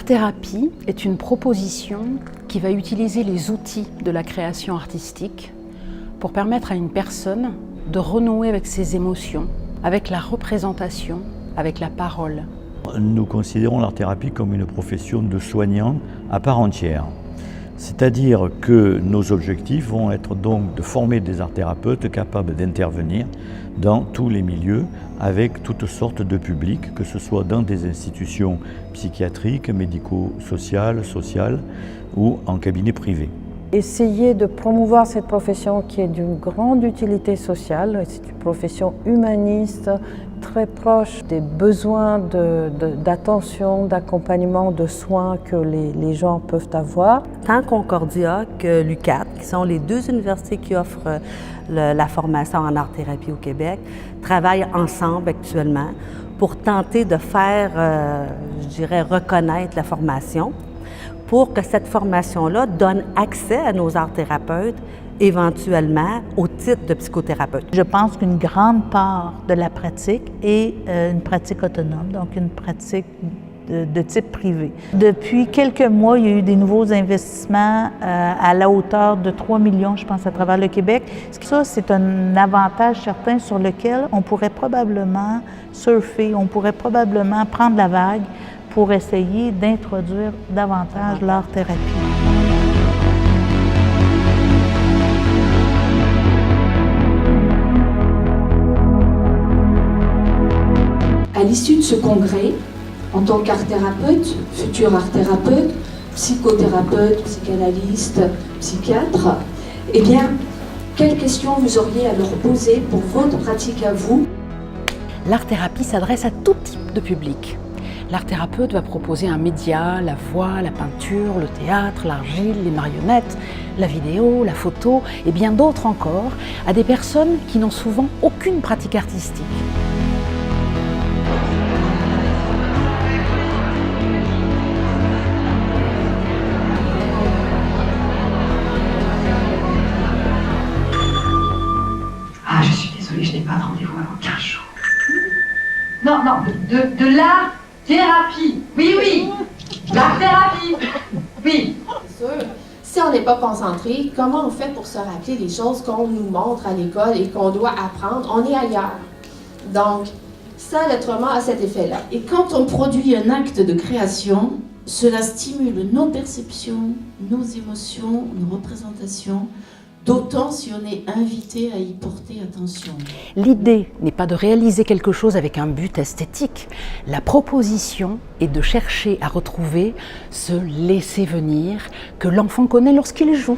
L'art-thérapie est une proposition qui va utiliser les outils de la création artistique pour permettre à une personne de renouer avec ses émotions, avec la représentation, avec la parole. Nous considérons l'art-thérapie comme une profession de soignant à part entière. C'est-à-dire que nos objectifs vont être donc de former des art-thérapeutes capables d'intervenir dans tous les milieux avec toutes sortes de publics, que ce soit dans des institutions psychiatriques, médico-sociales, sociales ou en cabinet privé. Essayer de promouvoir cette profession qui est d'une grande utilité sociale, c'est une profession humaniste, très proche des besoins d'attention, d'accompagnement, de soins que les gens peuvent avoir. Tant Concordia que l'UQAT, qui sont les deux universités qui offrent la formation en art-thérapie au Québec, travaillent ensemble actuellement pour tenter de faire, je dirais, reconnaître la formation, pour que cette formation-là donne accès à nos art-thérapeutes éventuellement au titre de psychothérapeute. Je pense qu'une grande part de la pratique est une pratique autonome, donc une pratique de type privé. Depuis quelques mois, il y a eu des nouveaux investissements à la hauteur de 3 millions, je pense, à travers le Québec. Ça, c'est un avantage certain sur lequel on pourrait probablement surfer, on pourrait probablement prendre la vague pour essayer d'introduire davantage l'art-thérapie. À l'issue de ce congrès, en tant qu'art-thérapeute, futur art-thérapeute, psychothérapeute, psychanalyste, psychiatre, eh bien, quelles questions vous auriez à leur poser pour votre pratique à vous? L'art-thérapie s'adresse à tout type de public. L'art-thérapeute va proposer un média, la voix, la peinture, le théâtre, l'argile, les marionnettes, la vidéo, la photo et bien d'autres encore à des personnes qui n'ont souvent aucune pratique artistique. Ah, je suis désolée, je n'ai pas de rendez-vous avant 15 jours. Non, de l'art-thérapie. Oui, l'art-thérapie. Oui. C'est sûr. Si on n'est pas concentré, comment on fait pour se rappeler les choses qu'on nous montre à l'école et qu'on doit apprendre? On est ailleurs. Donc, ça, le trauma a cet effet-là. Et quand on produit un acte de création, cela stimule nos perceptions, nos émotions, nos représentations, d'autant si on est invité à y porter attention. L'idée n'est pas de réaliser quelque chose avec un but esthétique. La proposition est de chercher à retrouver ce laisser venir que l'enfant connaît lorsqu'il joue.